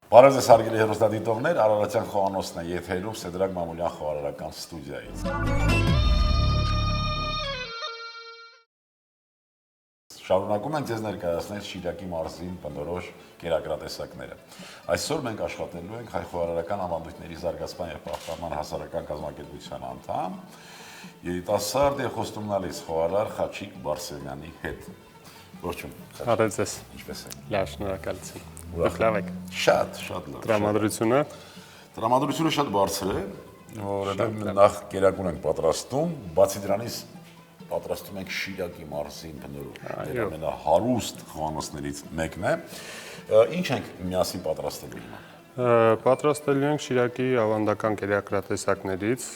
Բարև ձեզ հարգելի հեռուստադիտողներ, Արարատյան խոհանոցն է եթերում Սեդրակ Մամուլյան խոհարարական ստուդիայից։ Շարունակում ենք ձեզ ներկայացնել Շիրակի մարզի բնորոշ կերակրատեսակները։ Այսօր մենք աշխատելու ենք հայ խոհարարական ավանդույթների զարգացման եւ պահպանման հասարակական կազմակերպության անդամ, երիտասարդ եւ խոստումնալից խոհարար Խաչիկ Բարսեղյանի հետ։ Ողջույն։ Բարև ձեզ։ Ինչպե՞ս եք։ Լավ, շնորհակալություն։ Դուք լավ եք։ Շատ լավ։ Տրամադրությունը շատ բարձր է, որովհետև նախ կերակուր ենք պատրաստում, բացի դրանից պատրաստում ենք Շիրակի մարզի բնորոշ ամենահարուստ խոհանոցներից մեկն է։ Ինչ ենք միասին պատրաստելու հիմա։ Պատրաստելու ենք Շիրակի ավանդական կերակրատեսակներից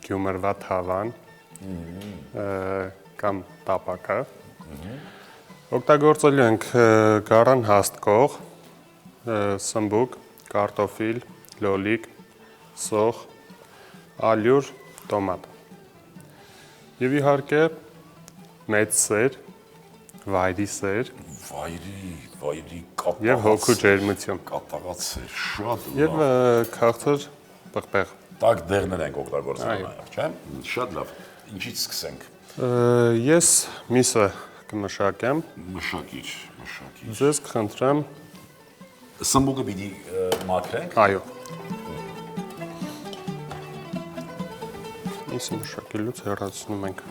Գյումրվա թավան կամ տապակը։ Օգտագործելու ենք գարան հաստկող, սմբուկ, կարտոֆիլ, լոլիկ, սոխ, ալյուր, տոմատ։ Եվ իհարկե մեծ սեր, վայրի սեր, վայրի կատաղած եւ հոգու ջերմություն, կատաղած սեր, շատ լավ։ Եվ քաղցր պղպեղ։ Տաք դեղներ ենք օգտագործել նաև, չէ՞։ Շատ լավ։ Ինչից սկսենք։ Ես միսը կմշակեմ։ Մշակիչ։ Ձեզ կխնդրեմ Սմբուկը պիտի մաքրենք։ Այո։ Միսը մշակելուց հեռացնում ենք։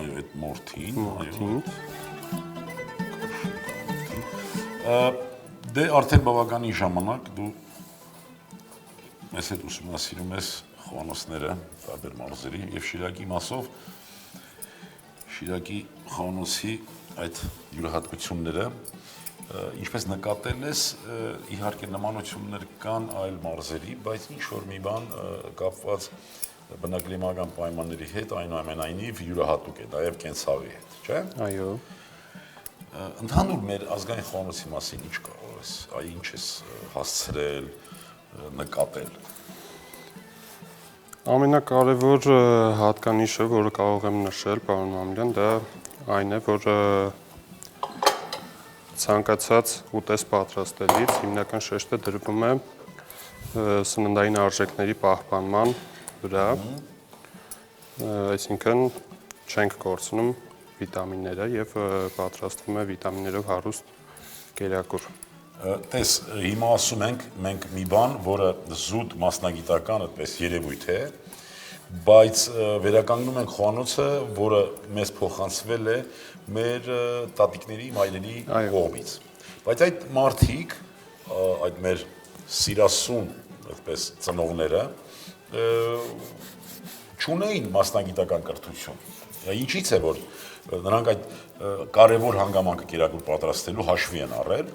Այո, այդ մորթին։ Դե արդեն բավականին ժամանակ դու մեզ հետ ուսումնասիրում ես խոհանոցները տարբեր մարզերի եւ Շիրակի մասով Շիրակի խոհանոցի այդ յուրահատկությունները, ինչպես նկատել ես, իհարկե նմանություններ կան այլ մարզերի, բայց ինչ-որ մի բան կապված բնակլիմական պայմանների հետ այնուամենայնիվ յուրահատուկ է, նաև կենցաղի հետ, չէ՞։ Այո։ Ընդհանուր մեր ազգային խոհանոցի մասին ինչ կարող ես, ինչ ես հասցրել, նկատել։ Ամենակարևոր հատկանիշը, որը կարող եմ նշել, պարոն Մամուլյան, դա այն է, որ ցանկացած ուտես պատրաստելիս հիմնական շեշտը դրվում է սննդային արժեքների պահպանման վրա, այսինքն չենք կորցնում վիտամինները եւ պատրաստվում է վիտամիններով հարուստ կերակուր։ Տես, հիմա ասում ենք մենք մի բան, որը զուտ մասնագիտական այդպես երևույթ է, բայց վերականգնում ենք խոհանոցը, որը մեզ փոխանցվել է մեր տատիկների, մայրերի կողմից։ Բայց այդ մարդիկ, այդ մեր սիրասուն, այդպես ծնողները, չունեին մասնագիտական կրթություն։ Ինչից է, որ նրանք այդ կարևոր հանգամանքը կերակուր պատրաստելու հաշվի են առել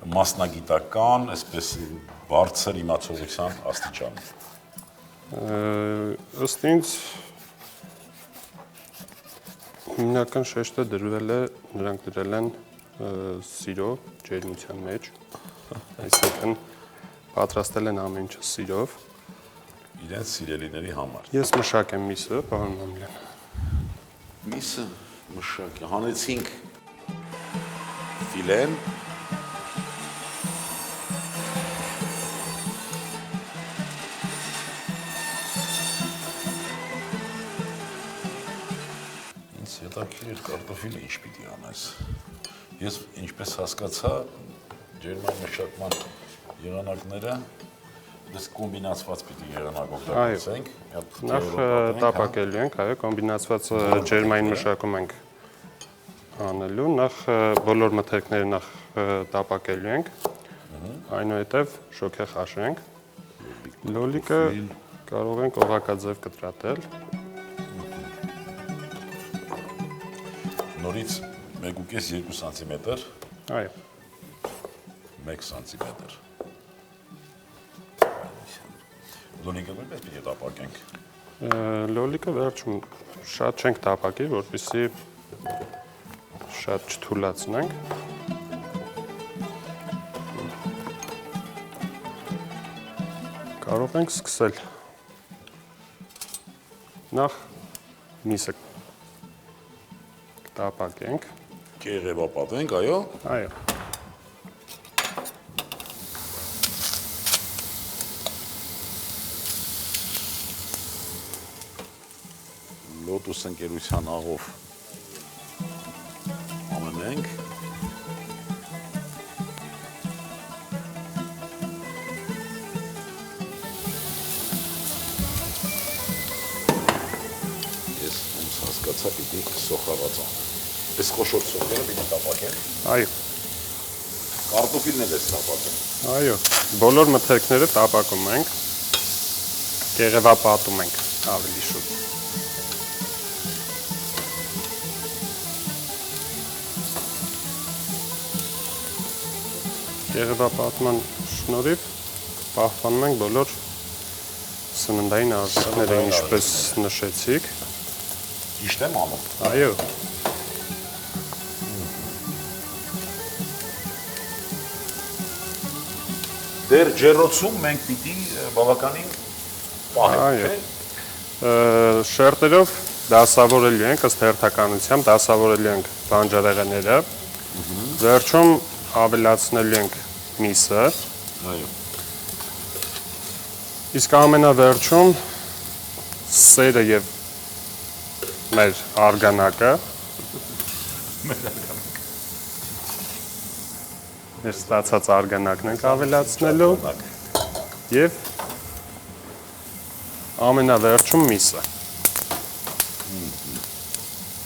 մասնագիտական, այսպես բարձր իմացողության աստիճանը։ Ըստ ինձ հիմնական շեշտը դրվել է, նրանք դրել են սիրո, ջերմության մեջ, այսինքն պատրաստել են ամեն ինչը սիրով։ Իրենց սիրելիների համար։ Ես մշակեմ միսը, պարոն Մամուլյան։ Միսը մշակի, հանեցինք ֆիլեն։ Ինձ հետաքրքիր կարտոֆիլը ինչ պիտի անես։ Ես ինչպես հասկացա, ջերմային մշակման եղանակները դες կոմբինացված պիտի եղանակ օգտագործենք։ Նախ տապակելու ենք, այո, կոմբինացված ջերմային մշակում ենք անելու, նախ բոլոր մթերքները նախ տապակելու ենք, այնուհետև շոգե խաշենք, լոլիկը կարող ենք օղակաձև կտրատել։ Նորից 1.5-2 սանտիմետր, այո, 1 սանտիմետր։ Լոլիկը նույնպես պիտի տապակենք։ Լոլիկը վերջում շատ չենք տապակի, որպեսզի շատ չթուլացնենք։ Կարող ենք սկսել։ Նախ միսը տապակենք։ Կեղևապատենք, այո։ Այո։ Lotus ընկերության աղով ամենենք։ Ես ոնց հասկացա պիտի սոխաղած անեմ։ Այս խոշոր սոխերը պիտի տապակեն։ Այո։ Կարտոֆիլն էլ ես տապակում։ Այո, բոլոր մթերքները տապակում ենք, կեղևապատում ենք ավելի շուտ։ Կեղևապատման շնորհիվ պահպանում ենք բոլոր սննդային արժեքները, ինչպես նշեցիք։ Ճիշտ եմ անում։ Այո։ Դեր ջերոցում մենք պիտի բավականին պահենք, չէ՞։ Շերտերով դասավորելու ենք, ըստ հերթականությամբ դասավորելու ենք բանջարեղենները, վերջում ավելացնելու ենք միսը, Այո։ իսկ ամենավերջում սերը եւ մեր արգանակը, մեր ստացած արգանակն ենք ավելացնելու եւ ամենավերջում միսը։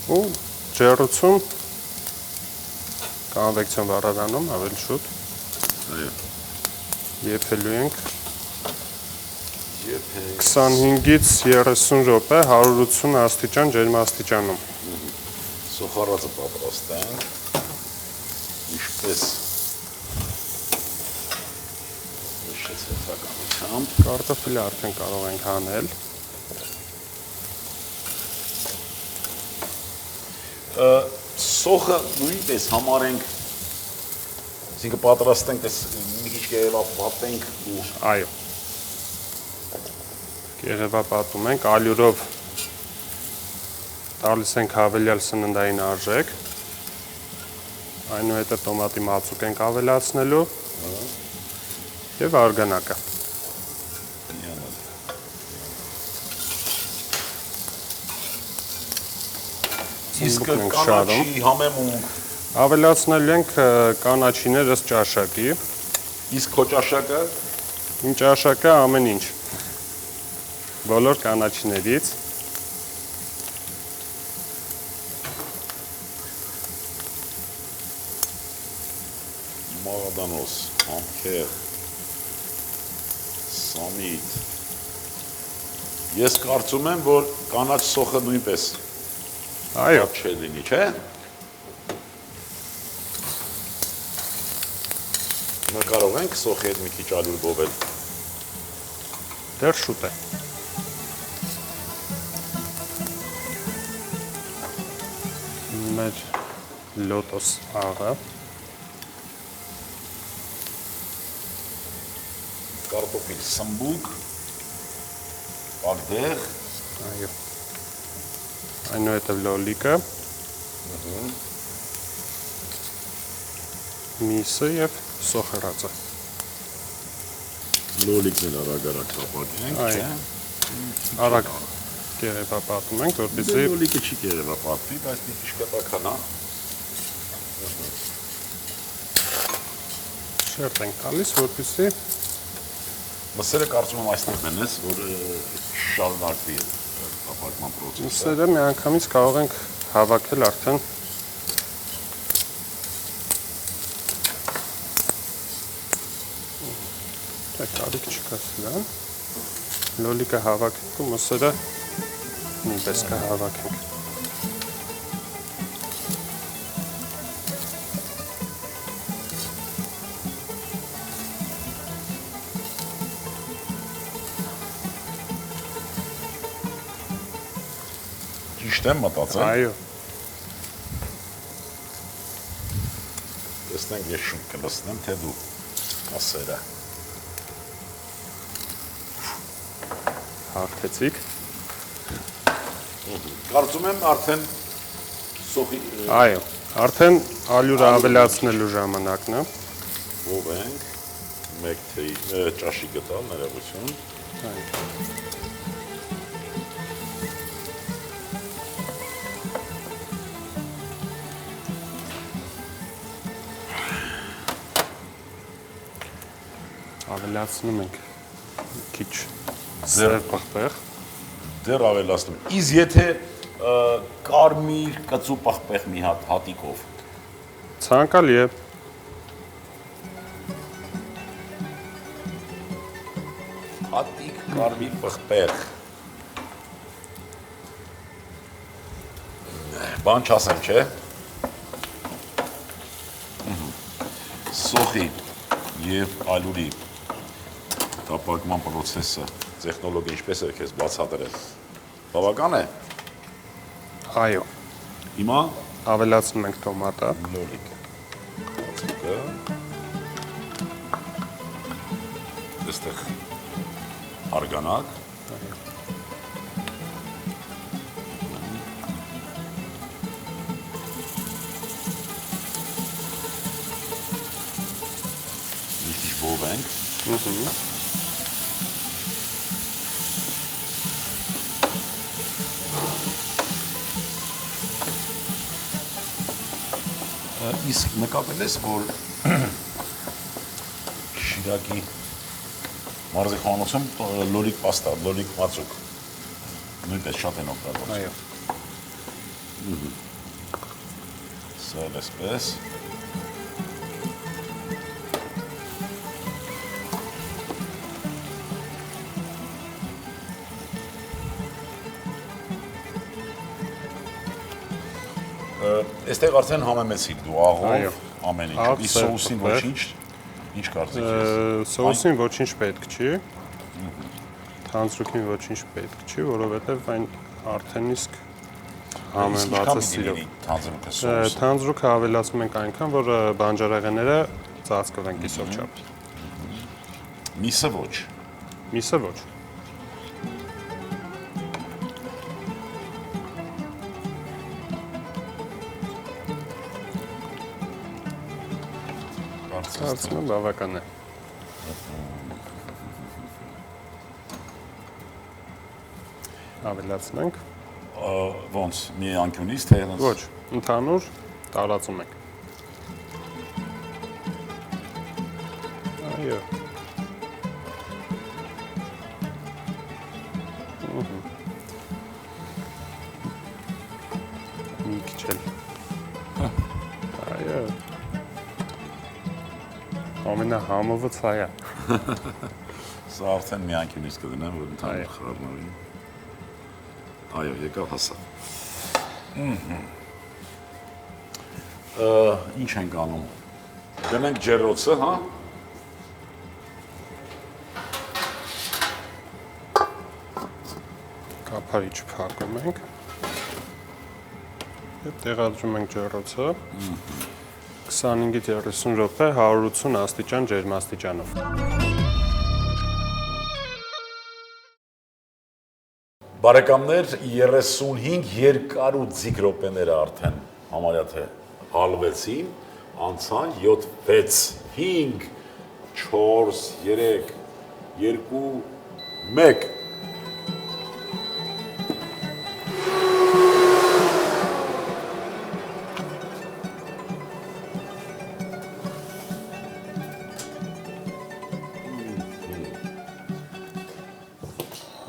Ու ջեռուցում կոնվեկցիոն վառարանում ավելի շուտ Այո։ եփելու ենք Եփ 25-ից 30 րոպե 180 աստիճան ջերմաստիճանում։ սոխառածը պատրաստենք։ Ինչպես նշեց հերթականությամբ։ Կարտոֆիլը արդեն կարող ենք հանել։ Սոխը նույնպես համարենք, այսինքն պատրաստենք, այս մի քիչ կերևապատենք ու Այո։ Կեղևապատում ենք, ալյուրով տալիս ենք հավելյալ սննդային արժեք, այնուհետև տոմատի մածուկ ենք ավելացնելու և արգանակը։ իսկ Ցմբուկն ենք շարում։ կանաչի համեմունք, Ավելացնելու ենք կանաչիներ ըստ ճաշակի, իսկ քո ճաշակը իմ ճաշակը ամեն ինչ, բոլոր կանաչիներից, մաղադանոս, համքեր, սամիտ։ Ես կարծում եմ, որ կանաչ սոխը նույնպես այո, չէ լինի, չէ՞։ Մենք կարող ենք սոխի հետ մի քիչ ալյուր գովել։ դեռ շուտ է։ Մեր լոտոս աղը, Կարտոֆիլ սմբուկ, պակդեղ, այո, այնուհետև լոլիկը, միսը և սոխերածը։ լոլիկն էլ արագ-արագ տապակենք, Այո։ չէ՞։ Արագ կեղևապատում ենք, որպեսզի Լոլիկը չի կերևապատվի, բայց մի քիչ կտականա։ շերտ ենք տալիս, որպեսզի Մսերը կարծում եմ այստեղ մենես, որ շարունակվի տապակման պրոցեսը։ միսերը միանգամից կարող ենք հավաքել արդեն կարիք չկա սրան, լոլիկը հավաքենք ու մսերը նույնպես կհավաքենք։ Ճիշտ եմ մտածել։ Այո, Տեսնենք ես շուտ կլսնեմ, թե դու ասերը։ հաղթեցիք։ Կարծում եմ արդեն սոխի Այո, արդեն ալյուրը ավելացնելու ժամանակն է։ ով ենք, մեկ թեյ ճաշի գտալ, ներողություն։ ավելացնում ենք քիչ սև պղպեղ։ Դեռ ավելացնում։ Իսկ եթե կարմիր կծու պղպեղ մի հատ հատիկով։ Ցանկալի է։ Հատիկ կարմիր պղպեղ։ Բան չասեմ, չէ։ Սոխի եւ ալուրի տապակման process-ը, տեխնոլոգիա ինչպես է քեզ բացատրել։ Բավական է։ Այո։ Հիմա Ավելացնում ենք տոմատը։ լոլիկ։ Բացիկը։ Այստեղ արգանակ։ Բովենք։ Իսկ նկատել ես, որ Շիրակի մարզի խոհանոցում լոլիկ պաստա, լոլիկ մածուկ նույնպես շատ են օգտագործում։ Այո։ Սա էլ էսպես։ Այստեղ արդեն համեմեցիք դու աղով ամեն ինչ։ Իսկ սոուսին ոչինչ, ինչ կարծիք ես։ Սոուսին ոչինչ պետք չի։ Թանձրուկին ոչինչ պետք չի, որովհետև այն արդեն իսկ համեմված է սիրով։ Թանձրուկը սոուսը։ Թանձրուկը ավելացնում ենք այնքան, որ բանջարեղենները ծածկվեն կիսով չափ։ Միսը ոչ։ Միսը ոչ։ Կարծում եմ բավական է։ Ավելացնենք։ Ոնց, մի անկյունից թե հենց։ Ոչ, ընդհանուր տարածում ենք։ Այո։ Մի քիչ էլ։ Այո։ Ամենահամովը սա է։ Սա արդեն մի անկյունից կդնեմ, որ ընդհանուր խառնվի։ Այո, եկավ հասա։ Ինչ ենք անում։ Դնենք ջեռոցը, հա։ Կափարիչ փակում ենք։ Եվ տեղադրում ենք ջեռոցը։ 25-ից 30 րոպե 180 աստիճան ջերմաստիճանով։ Բարեկամներ, 35 երկար ու ձիգ րոպեները արդեն համարյա թե հալվեցին, անցան 7, 6, 5, 4, 3, 2, 1։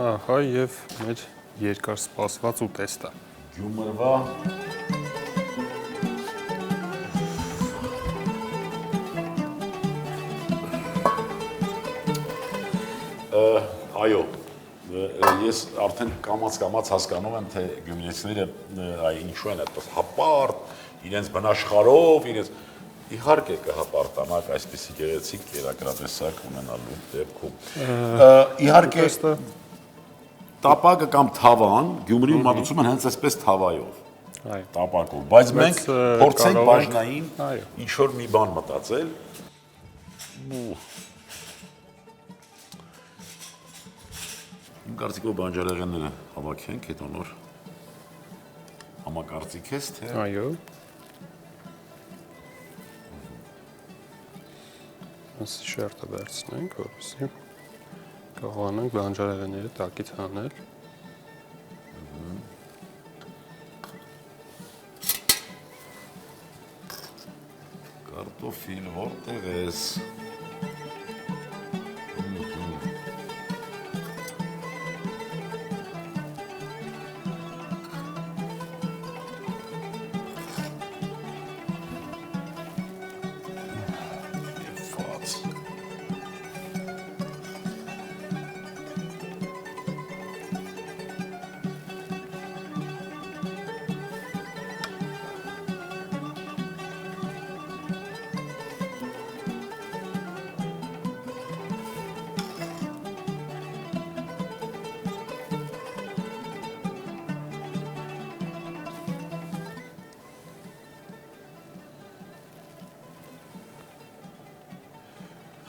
Ահա եւ մեր երկար սպասված ուտեստը։ Գյումրվա այո, ես արդեն կամաց հասկանում եմ, թե գյումրեցիները ինչու են այդպես հապարտ, իրենց բնաշխարով, իրենց իհարկե կհապարտանաք այսպիսի գեղեցիկ կերակրատեսակ ունենալու դեպքում։ Իհարկե տապակը կամ թավան, Գյումրիում մատուցում են հենց այսպես թավայով, տապակով, բայց մենք փորձենք բաժնային ինչ-որ մի բան մտածել։ Իմ կարծիքով բանջարեղենները հավաքենք, հետո նոր համակարծիք ես, թե։ Այո։ Ասի շերտը վերցնենք, որպեսզի կարողանանք բանջարեղենները տակից հանել։ Կարտոֆիլ որտեղ ես։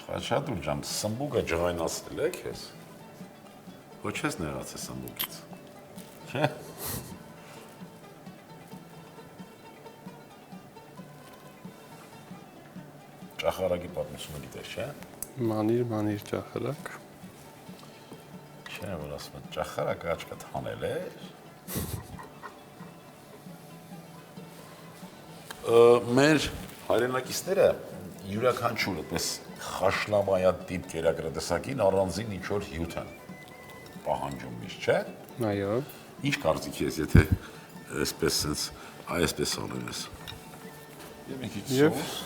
Խաչատուր ջան, սմբուկը ջղայնացրել եք ես։ Ոչ ես նեղացել սմբուկից։ Չէ՞։ Ճախարակի պատմությունը գիտես, չէ՞։ Մանիր ճախարակ։ Չէ, որ ասում են, ճախարակը աչքդ հանել էր։ Մեր հայրենակիցները յուրաքանչյուր այդպես խաշլամայատիպ կերակրատեսակին առանձին ինչ-որ հյութ են պահանջում միշտ, չէ՞։ Այո։ Ինչ կարծիքի ես, եթե այսպես անում ես։ Եվ մի քիչ սոուս։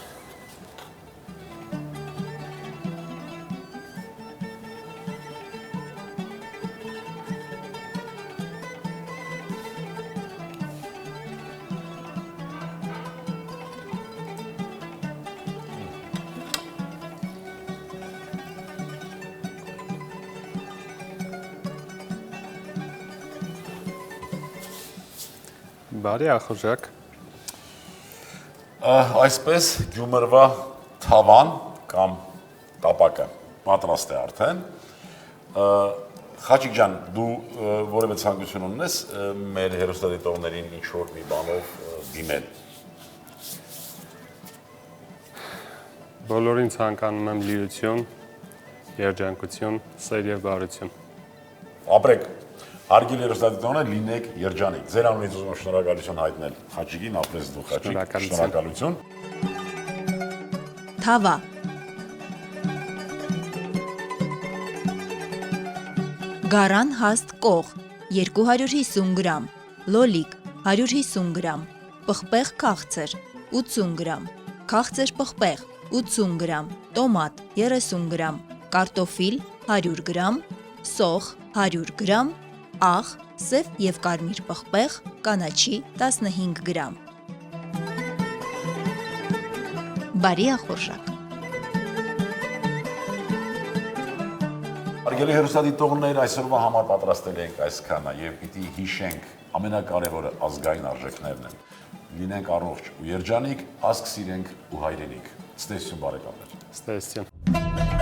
Բարի ախորժակ։ Այսպես Գյումրվա թավան կամ տապակը պատրաստ է արդեն։ Խաչիկ ջան, դու որևէ ցանկություն ունես մեր հեռուստադիտողներին ինչ-որ մի բանով դիմել։ Բոլորին ցանկանում եմ լիություն, երջանկություն, սեր եւ բարություն։ Ապրեք, հարգելի հեռուստադիտողներ, լինեք երջանիկ։ Ձեր անունից ուզում եմ շնորհակալություն հայտնել Խաչիկին, ապրես դու Խաչիկ, շնորհակալություն։ Թավա Գարան հաստ կող 250 գրամ, լոլիկ 150 գրամ, պղպեղ քաղցր 80 գրամ, քաղցր պղպեղ 80 գրամ, տոմատ 30 գրամ, կարտոֆիլ 100 գրամ, սոխ 100 գրամ, աղ, սև և կարմիր պղպեղ, կանաչի 15 գրամ։ Բարի ախորժակ։ Հարգելի հեռուստադիտողներ, այսօրվա համար պատրաստել ենք այսքանը եւ պիտի հիշենք ամենակարևորը ազգային արժեքներն են։ Լինենք առողջ ու երջանիկ, ազգ սիրենք ու հայրենիք։ Ցտեսություն բարեկամներ։ Ստեսություն։